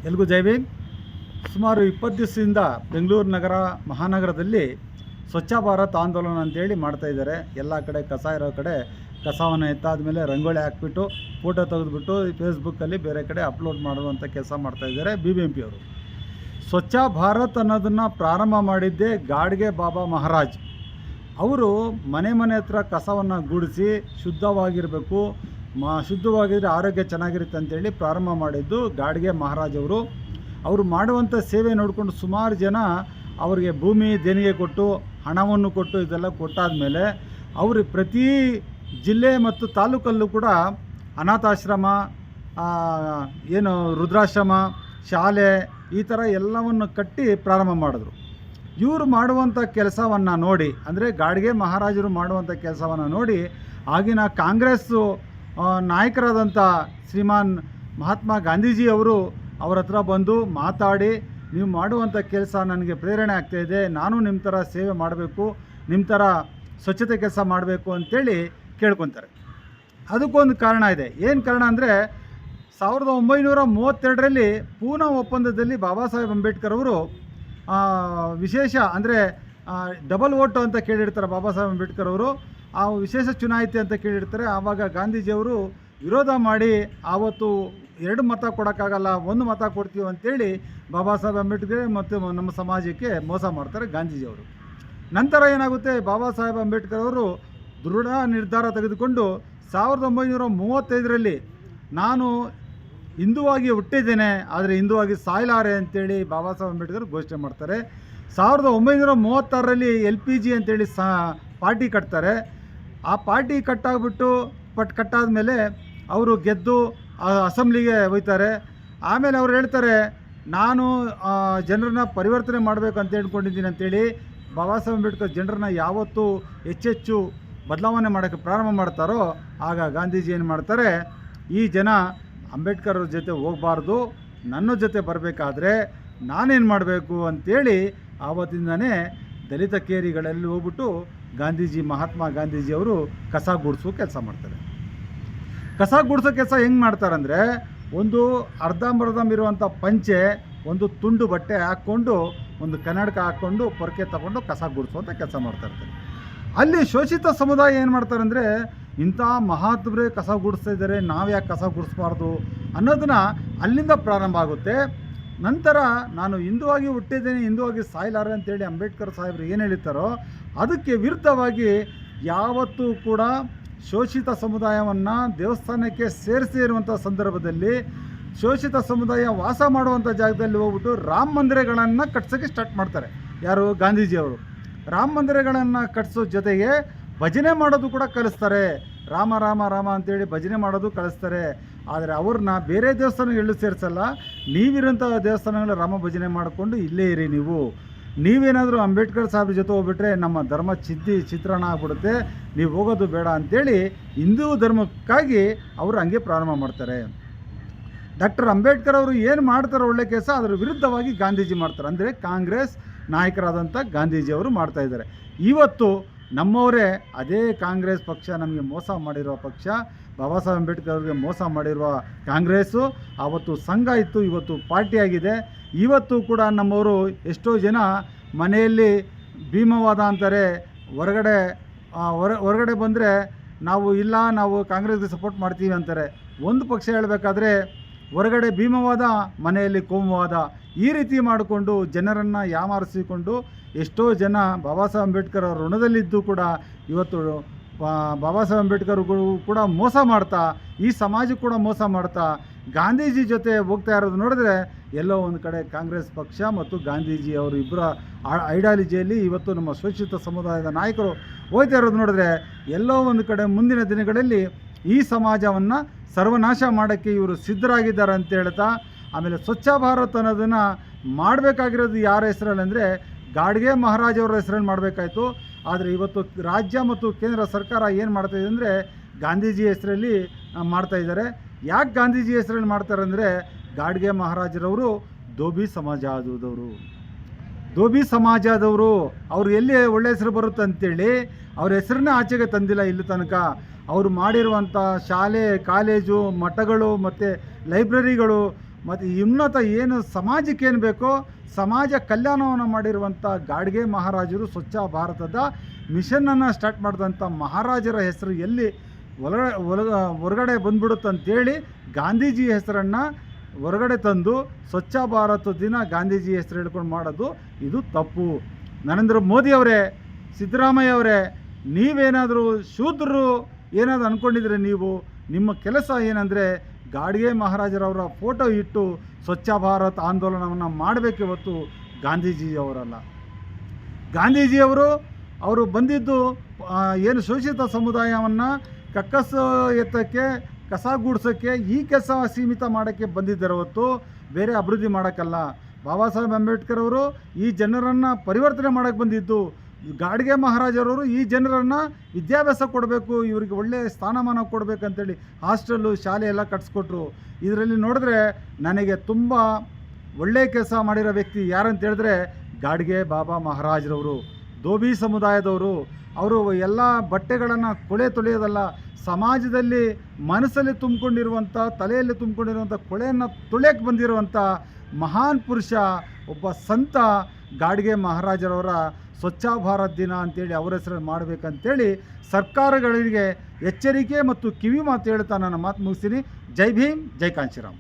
ಎಲ್ಗೂ ಜೈ ಭೀಮ್. ಸುಮಾರು 20 ದಿವಸದಿಂದ ಬೆಂಗಳೂರು ನಗರ ಮಹಾನಗರದಲ್ಲಿ ಸ್ವಚ್ಛ ಭಾರತ್ ಆಂದೋಲನ ಅಂತೇಳಿ ಮಾಡ್ತಾಯಿದ್ದಾರೆ. ಎಲ್ಲ ಕಡೆ ಕಸ ಇರೋ ಕಡೆ ಕಸವನ್ನು ಎತ್ತಾದ ಮೇಲೆ ರಂಗೋಲಿ ಹಾಕ್ಬಿಟ್ಟು ಫೋಟೋ ತೆಗೆದುಬಿಟ್ಟು ಫೇಸ್ಬುಕ್ಕಲ್ಲಿ ಬೇರೆ ಕಡೆ ಅಪ್ಲೋಡ್ ಮಾಡುವಂಥ ಕೆಲಸ ಮಾಡ್ತಾಯಿದ್ದಾರೆ BBMP ಅವರು. ಸ್ವಚ್ಛ ಭಾರತ್ ಅನ್ನೋದನ್ನು ಪ್ರಾರಂಭ ಮಾಡಿದ್ದೇ ಗಾಡ್ಗೆ ಬಾಬಾ ಮಹಾರಾಜ್. ಅವರು ಮನೆ ಹತ್ರ ಕಸವನ್ನು ಗೂಡಿಸಿ ಶುದ್ಧವಾಗಿರಬೇಕು, ಶುದ್ಧವಾಗಿದ್ದರೆ ಆರೋಗ್ಯ ಚೆನ್ನಾಗಿರುತ್ತೆ ಅಂತೇಳಿ ಪ್ರಾರಂಭ ಮಾಡಿದ್ದು ಗಾಡ್ಗೆ ಮಹಾರಾಜ್ ಅವರು. ಅವರು ಮಾಡುವಂಥ ಸೇವೆ ನೋಡಿಕೊಂಡು ಸುಮಾರು ಜನ ಅವರಿಗೆ ಭೂಮಿ ದೇಣಿಗೆ ಕೊಟ್ಟು ಹಣವನ್ನು ಕೊಟ್ಟು ಇದೆಲ್ಲ ಕೊಟ್ಟಾದ ಮೇಲೆ ಅವರು ಪ್ರತಿ ಜಿಲ್ಲೆ ಮತ್ತು ತಾಲೂಕಲ್ಲೂ ಕೂಡ ಅನಾಥಾಶ್ರಮ, ಏನು ರುದ್ರಾಶ್ರಮ, ಶಾಲೆ, ಈ ಥರ ಎಲ್ಲವನ್ನು ಕಟ್ಟಿ ಪ್ರಾರಂಭ ಮಾಡಿದ್ರು. ಇವರು ಮಾಡುವಂಥ ಕೆಲಸವನ್ನು ನೋಡಿ, ಅಂದರೆ ಗಾಡ್ಗೆ ಮಹಾರಾಜರು ಮಾಡುವಂಥ ಕೆಲಸವನ್ನು ನೋಡಿ ಆಗಿನ ಕಾಂಗ್ರೆಸ್ಸು ನಾಯಕರಾದಂಥ ಶ್ರೀಮಾನ್ ಮಹಾತ್ಮ ಗಾಂಧೀಜಿ ಅವರು ಅವ್ರ ಹತ್ರ ಬಂದು ಮಾತಾಡಿ, ನೀವು ಮಾಡುವಂಥ ಕೆಲಸ ನನಗೆ ಪ್ರೇರಣೆ ಆಗ್ತಾಯಿದೆ, ನಾನು ನಿಮ್ಮ ಥರ ಸೇವೆ ಮಾಡಬೇಕು, ನಿಮ್ಮ ಥರ ಸ್ವಚ್ಛತೆ ಕೆಲಸ ಮಾಡಬೇಕು ಅಂಥೇಳಿ ಕೇಳ್ಕೊತಾರೆ. ಅದಕ್ಕೊಂದು ಕಾರಣ ಇದೆ. ಏನು ಕಾರಣ ಅಂದರೆ 1932ರಲ್ಲಿ ಪೂನಾ ಒಪ್ಪಂದದಲ್ಲಿ ಬಾಬಾ ಸಾಹೇಬ್ ಅಂಬೇಡ್ಕರ್ ಅವರು ವಿಶೇಷ, ಅಂದರೆ ಡಬಲ್ ವೋಟು ಅಂತ ಕೇಳಿರ್ತಾರೆ ಬಾಬಾ ಸಾಹೇಬ್ ಅಂಬೇಡ್ಕರ್ ಅವರು. ಆ ವಿಶೇಷ ಚುನಾಯಿತಿ ಅಂತ ಕೇಳಿರ್ತಾರೆ. ಆವಾಗ ಗಾಂಧೀಜಿಯವರು ವಿರೋಧ ಮಾಡಿ ಆವತ್ತು 2 ಮತ ಕೊಡೋಕ್ಕಾಗಲ್ಲ, 1 ಮತ ಕೊಡ್ತೀವಿ ಅಂತೇಳಿ ಬಾಬಾ ಸಾಹೇಬ್ ಅಂಬೇಡ್ಕರ್ ಮತ್ತು ನಮ್ಮ ಸಮಾಜಕ್ಕೆ ಮೋಸ ಮಾಡ್ತಾರೆ ಗಾಂಧೀಜಿಯವರು. ನಂತರ ಏನಾಗುತ್ತೆ, ಬಾಬಾ ಸಾಹೇಬ್ ಅಂಬೇಡ್ಕರ್ ಅವರು ದೃಢ ನಿರ್ಧಾರ ತೆಗೆದುಕೊಂಡು 1935ರಲ್ಲಿ ನಾನು ಹಿಂದುವಾಗಿ ಹುಟ್ಟಿದ್ದೇನೆ, ಆದರೆ ಹಿಂದುವಾಗಿ ಸಾಯಲಾರೆ ಅಂತೇಳಿ ಬಾಬಾ ಸಾಹೇಬ್ ಅಂಬೇಡ್ಕರ್ ಘೋಷಣೆ ಮಾಡ್ತಾರೆ. 1936ರಲ್ಲಿ LPG ಅಂತೇಳಿ ಪಾರ್ಟಿ ಕಟ್ತಾರೆ. ಆ ಪಾರ್ಟಿ ಕಟ್ಟಾದ ಮೇಲೆ ಅವರು ಗೆದ್ದು ಅಸೆಂಬ್ಲಿಗೆ ಹೋಗ್ತಾರೆ. ಆಮೇಲೆ ಅವ್ರು ಹೇಳ್ತಾರೆ, ನಾನು ಜನರನ್ನ ಪರಿವರ್ತನೆ ಮಾಡಬೇಕು ಅಂತ ಹೇಳ್ಕೊಂಡಿದ್ದೀನಿ ಅಂತೇಳಿ ಬಾಬಾ ಸಾಹೇಬ್ ಅಂಬೇಡ್ಕರ್ ಜನರನ್ನ ಯಾವತ್ತೂ ಹೆಚ್ಚೆಚ್ಚು ಬದಲಾವಣೆ ಮಾಡೋಕ್ಕೆ ಪ್ರಾರಂಭ ಮಾಡ್ತಾರೋ ಆಗ ಗಾಂಧೀಜಿ ಏನು ಮಾಡ್ತಾರೆ, ಈ ಜನ ಅಂಬೇಡ್ಕರ್ ಅವ್ರ ಜೊತೆ ಹೋಗಬಾರ್ದು, ನನ್ನ ಜೊತೆ ಬರಬೇಕಾದ್ರೆ ನಾನೇನು ಮಾಡಬೇಕು ಅಂತೇಳಿ ಆವತ್ತಿಂದನೇ ದಲಿತ ಕೇರಿಗಳಲ್ಲಿ ಹೋಗ್ಬಿಟ್ಟು ಮಹಾತ್ಮ ಗಾಂಧೀಜಿಯವರು ಕಸ ಗುಡಿಸೋ ಕೆಲಸ ಮಾಡ್ತಾರೆ. ಕಸ ಗುಡಿಸೋ ಕೆಲಸ ಹೆಂಗೆ ಮಾಡ್ತಾರಂದರೆ, ಒಂದು ಅರ್ಧಂಬರ್ಧಂ ಇರುವಂಥ ಪಂಚೆ, ಒಂದು ತುಂಡು ಬಟ್ಟೆ ಹಾಕ್ಕೊಂಡು, ಒಂದು ಕನ್ನಡಕ ಹಾಕ್ಕೊಂಡು ಪೊರಕೆ ತಗೊಂಡು ಕಸ ಗುಡಿಸುವಂಥ ಕೆಲಸ ಮಾಡ್ತಾಯಿರ್ತಾರೆ. ಅಲ್ಲಿ ಶೋಷಿತ ಸಮುದಾಯ ಏನು ಮಾಡ್ತಾರಂದರೆ, ಇಂಥ ಮಹಾತ್ಮರೇ ಕಸ ಗುಡಿಸ್ತಾ ಇದ್ದಾರೆ, ನಾವು ಯಾಕೆ ಕಸ ಗುಡಿಸ್ಬಾರ್ದು ಅನ್ನೋದನ್ನ ಅಲ್ಲಿಂದ ಪ್ರಾರಂಭ ಆಗುತ್ತೆ. ನಂತರ ನಾನು ಹಿಂದುವಾಗಿ ಹುಟ್ಟಿದ್ದೇನೆ, ಹಿಂದುವಾಗಿ ಸಾಯಲಾರೆ ಅಂತೇಳಿ ಅಂಬೇಡ್ಕರ್ ಸಾಹೇಬರು ಏನು ಹೇಳ್ತಾರೋ ಅದಕ್ಕೆ ವಿರುದ್ಧವಾಗಿ ಯಾವತ್ತೂ ಕೂಡ ಶೋಷಿತ ಸಮುದಾಯವನ್ನು ದೇವಸ್ಥಾನಕ್ಕೆ ಸೇರಿಸಿ ಇರುವಂಥ ಸಂದರ್ಭದಲ್ಲಿ ಶೋಷಿತ ಸಮುದಾಯ ವಾಸ ಮಾಡುವಂಥ ಜಾಗದಲ್ಲಿ ಹೋಗ್ಬಿಟ್ಟು ರಾಮ ಮಂದಿರಗಳನ್ನು ಕಟ್ಸೋಕ್ಕೆ ಸ್ಟಾರ್ಟ್ ಮಾಡ್ತಾರೆ. ಯಾರು? ಗಾಂಧೀಜಿಯವರು. ರಾಮ ಮಂದಿರಗಳನ್ನು ಕಟ್ಸೋ ಜೊತೆಗೆ ಭಜನೆ ಮಾಡೋದು ಕೂಡ ಕಲಿಸ್ತಾರೆ. ರಾಮ ರಾಮ ರಾಮ ಅಂತೇಳಿ ಭಜನೆ ಮಾಡೋದು ಕಲಿಸ್ತಾರೆ. ಆದರೆ ಅವ್ರನ್ನ ಬೇರೆ ದೇವಸ್ಥಾನಗಳು ಸೇರಿಸಲ್ಲ. ನೀವಿರೋಂಥ ದೇವಸ್ಥಾನಗಳ ರಾಮ ಭಜನೆ ಮಾಡಿಕೊಂಡು ಇಲ್ಲೇ ಇರಿ. ನೀವೇನಾದರೂ ಅಂಬೇಡ್ಕರ್ ಸಾಹೇಬ್ರ ಜೊತೆ ಹೋಗ್ಬಿಟ್ರೆ ನಮ್ಮ ಧರ್ಮ ಚಿತ್ರಣ ಆಗ್ಬಿಡುತ್ತೆ, ನೀವು ಹೋಗೋದು ಬೇಡ ಅಂಥೇಳಿ ಹಿಂದೂ ಧರ್ಮಕ್ಕಾಗಿ ಅವರು ಹಂಗೆ ಪ್ರಾರಂಭ ಮಾಡ್ತಾರೆ. ಡಾಕ್ಟರ್ ಅಂಬೇಡ್ಕರ್ ಅವರು ಏನು ಮಾಡ್ತಾರೆ ಒಳ್ಳೆ ಕೆಲಸ, ಅದರ ವಿರುದ್ಧವಾಗಿ ಗಾಂಧೀಜಿ ಮಾಡ್ತಾರೆ. ಅಂದರೆ ಕಾಂಗ್ರೆಸ್ ನಾಯಕರಾದಂಥ ಗಾಂಧೀಜಿಯವರು ಮಾಡ್ತಾಯಿದ್ದಾರೆ. ಇವತ್ತು ನಮ್ಮವರೇ ಅದೇ ಕಾಂಗ್ರೆಸ್ ಪಕ್ಷ ನಮಗೆ ಮೋಸ ಮಾಡಿರುವ ಪಕ್ಷ, ಬಾಬಾ ಸಾಹೇಬ್ ಅಂಬೇಡ್ಕರ್ ಅವರಿಗೆ ಮೋಸ ಮಾಡಿರುವ ಕಾಂಗ್ರೆಸ್ಸು ಆವತ್ತು ಸಂಘ ಇತ್ತು, ಇವತ್ತು ಪಾರ್ಟಿಯಾಗಿದೆ. ಇವತ್ತು ಕೂಡ ನಮ್ಮವರು ಎಷ್ಟೋ ಜನ ಮನೆಯಲ್ಲಿ ಭೀಮವಾದ ಅಂತಾರೆ, ಹೊರಗಡೆ ಬಂದರೆ ನಾವು ಕಾಂಗ್ರೆಸ್ಗೆ ಸಪೋರ್ಟ್ ಮಾಡ್ತೀವಿ ಅಂತಾರೆ. ಒಂದು ಪಕ್ಷ ಹೇಳಬೇಕಾದ್ರೆ ಹೊರಗಡೆ ಭೀಮವಾದ, ಮನೆಯಲ್ಲಿ ಕೋಮುವಾದ, ಈ ರೀತಿ ಮಾಡಿಕೊಂಡು ಜನರನ್ನು ಯಾಮಾರಿಸಿಕೊಂಡು ಎಷ್ಟೋ ಜನ ಬಾಬಾ ಸಾಹೇಬ್ ಅಂಬೇಡ್ಕರ್ ಅವರ ಋಣದಲ್ಲಿದ್ದು ಕೂಡ ಇವತ್ತು ಬಾಬಾ ಸಾಹೇಬ್ ಅಂಬೇಡ್ಕರ್ಗಳು ಕೂಡ ಮೋಸ ಮಾಡ್ತಾ, ಈ ಸಮಾಜಕ್ಕೆ ಕೂಡ ಮೋಸ ಮಾಡ್ತಾ ಗಾಂಧೀಜಿ ಜೊತೆ ಹೋಗ್ತಾ ಇರೋದು ನೋಡಿದ್ರೆ ಎಲ್ಲೋ ಒಂದು ಕಡೆ ಕಾಂಗ್ರೆಸ್ ಪಕ್ಷ ಮತ್ತು ಗಾಂಧೀಜಿ ಅವರು ಇಬ್ಬರ ಐಡಿಯಾಲಜಿಯಲ್ಲಿ ಇವತ್ತು ನಮ್ಮ ಶೋಷಿತ ಸಮುದಾಯದ ನಾಯಕರು ಹೋಗ್ತಾ ಇರೋದು ನೋಡಿದ್ರೆ ಎಲ್ಲೋ ಒಂದು ಕಡೆ ಮುಂದಿನ ದಿನಗಳಲ್ಲಿ ಈ ಸಮಾಜವನ್ನು ಸರ್ವನಾಶ ಮಾಡೋಕ್ಕೆ ಇವರು ಸಿದ್ಧರಾಗಿದ್ದಾರೆ ಅಂತ ಹೇಳ್ತಾ, ಆಮೇಲೆ ಸ್ವಚ್ಛ ಭಾರತ್ ಅನ್ನೋದನ್ನು ಮಾಡಬೇಕಾಗಿರೋದು ಯಾರ ಹೆಸರಲ್ಲಿ ಅಂದರೆ ಗಾಡ್ಗೆ ಮಹಾರಾಜ್ ಅವರ ಹೆಸರಲ್ಲಿ ಮಾಡಬೇಕಾಯಿತು. ಆದರೆ ಇವತ್ತು ರಾಜ್ಯ ಮತ್ತು ಕೇಂದ್ರ ಸರ್ಕಾರ ಏನು ಮಾಡ್ತಾಯಿದೆ ಅಂದರೆ ಗಾಂಧೀಜಿ ಹೆಸರಲ್ಲಿ ಮಾಡ್ತಾಯಿದ್ದಾರೆ. ಯಾಕೆ ಗಾಂಧೀಜಿ ಹೆಸರಲ್ಲಿ ಮಾಡ್ತಾರೆ ಅಂದರೆ, ಗಾಡ್ಗೆ ಮಹಾರಾಜರವರು ಧೋಬಿ ಸಮಾಜದವರು ಅವ್ರು ಎಲ್ಲಿ ಒಳ್ಳೆ ಹೆಸರು ಬರುತ್ತೆ ಅಂತೇಳಿ ಅವ್ರ ಹೆಸರನ್ನೇ ಆಚೆಗೆ ತಂದಿಲ್ಲ ಇಲ್ಲಿ ತನಕ. ಅವರು ಮಾಡಿರುವಂಥ ಶಾಲೆ, ಕಾಲೇಜು, ಮಠಗಳು ಮತ್ತು ಲೈಬ್ರರಿಗಳು ಮತ್ತು ಉನ್ನತ ಏನು ಸಮಾಜಕ್ಕೆ ಏನು ಬೇಕೋ ಸಮಾಜ ಕಲ್ಯಾಣವನ್ನು ಮಾಡಿರುವಂಥ ಗಾಡ್ಗೆ ಮಹಾರಾಜರು ಸ್ವಚ್ಛ ಭಾರತದ ಮಿಷನನ್ನು ಸ್ಟಾರ್ಟ್ ಮಾಡಿದಂಥ ಮಹಾರಾಜರ ಹೆಸರು ಎಲ್ಲಿ ಹೊರಗಡೆ ಬಂದ್ಬಿಡುತ್ತಂತೇಳಿ ಗಾಂಧೀಜಿ ಹೆಸರನ್ನು ಹೊರಗಡೆ ತಂದು ಸ್ವಚ್ಛ ಭಾರತ ದಿನ ಗಾಂಧೀಜಿ ಹೆಸರು ಹೇಳ್ಕೊಂಡು ಮಾಡೋದು ಇದು ತಪ್ಪು. ನರೇಂದ್ರ ಮೋದಿ ಅವರೇ, ಸಿದ್ದರಾಮಯ್ಯ ಅವರೇ, ನೀವೇನಾದರೂ ಶೂದ್ರರು ಏನಾದರೂ ಅಂದ್ಕೊಂಡಿದ್ರೆ ನೀವು ನಿಮ್ಮ ಕೆಲಸ ಏನಂದರೆ ಗಾಡ್ಗೆ ಮಹಾರಾಜರವರ ಫೋಟೋ ಇಟ್ಟು ಸ್ವಚ್ಛ ಭಾರತ್ ಆಂದೋಲನವನ್ನು ಮಾಡಬೇಕೆ ಹೊತ್ತು ಗಾಂಧೀಜಿಯವರಲ್ಲ. ಗಾಂಧೀಜಿಯವರು ಬಂದಿದ್ದು ಏನು ಶೋಷಿತ ಸಮುದಾಯವನ್ನು ಕಕ್ಕಸ್ಸು ಎತ್ತಕ್ಕೆ, ಕಸ ಗೂಡ್ಸೋಕ್ಕೆ, ಈ ಕೆಲಸ ಸೀಮಿತ ಮಾಡೋಕ್ಕೆ ಬಂದಿದ್ದಾರೆ ಹೊತ್ತು ಬೇರೆ ಅಭಿವೃದ್ಧಿ ಮಾಡೋಕ್ಕಲ್ಲ. ಬಾಬಾ ಸಾಹೇಬ್ ಅಂಬೇಡ್ಕರ್ ಅವರು ಈ ಜನರನ್ನು ಪರಿವರ್ತನೆ ಮಾಡೋಕ್ಕೆ ಬಂದಿದ್ದು. ಗಾಡ್ಗೆ ಮಹಾರಾಜರವರು ಈ ಜನರನ್ನು ವಿದ್ಯಾಭ್ಯಾಸ ಕೊಡಬೇಕು, ಇವರಿಗೆ ಒಳ್ಳೆಯ ಸ್ಥಾನಮಾನ ಕೊಡಬೇಕಂತೇಳಿ ಹಾಸ್ಟೆಲ್ಲು, ಶಾಲೆ ಎಲ್ಲ ಕಟ್ಸ್ಕೊಟ್ರು. ಇದರಲ್ಲಿ ನೋಡಿದ್ರೆ ನನಗೆ ತುಂಬ ಒಳ್ಳೆಯ ಕೆಲಸ ಮಾಡಿರೋ ವ್ಯಕ್ತಿ ಯಾರಂತ ಹೇಳಿದ್ರೆ ಗಾಡ್ಗೆ ಬಾಬಾ ಮಹಾರಾಜರವರು. ಧೋಬಿ ಸಮುದಾಯದವರು. ಅವರು ಎಲ್ಲ ಬಟ್ಟೆಗಳನ್ನು ತೊಳೆಯೋದಲ್ಲ, ಸಮಾಜದಲ್ಲಿ ಮನಸ್ಸಲ್ಲಿ ತುಂಬಿಕೊಂಡಿರುವಂಥ, ತಲೆಯಲ್ಲಿ ತುಂಬಿಕೊಂಡಿರುವಂಥ ಕೊಳೆಯನ್ನು ತೊಳೆಯಕ್ಕೆ ಬಂದಿರುವಂಥ ಮಹಾನ್ ಪುರುಷ, ಒಬ್ಬ ಸಂತ ಗಾಡ್ಗೆ ಮಹಾರಾಜರವರ ಸ್ವಚ್ಛ ಭಾರತ್ ದಿನ ಅಂತೇಳಿ ಅವರ ಹೆಸರಲ್ಲಿ ಮಾಡಬೇಕಂತೇಳಿ ಸರ್ಕಾರಗಳಿಗೆ ಎಚ್ಚರಿಕೆ ಮತ್ತು ಕಿವಿ ಮಾತು ಹೇಳ್ತಾ ನನ್ನ ಮಾತು ಮುಗಿಸ್ತೀನಿ. ಜೈ ಭೀಮ್, ಜೈ ಕಾಂಶಿರಾಮ್.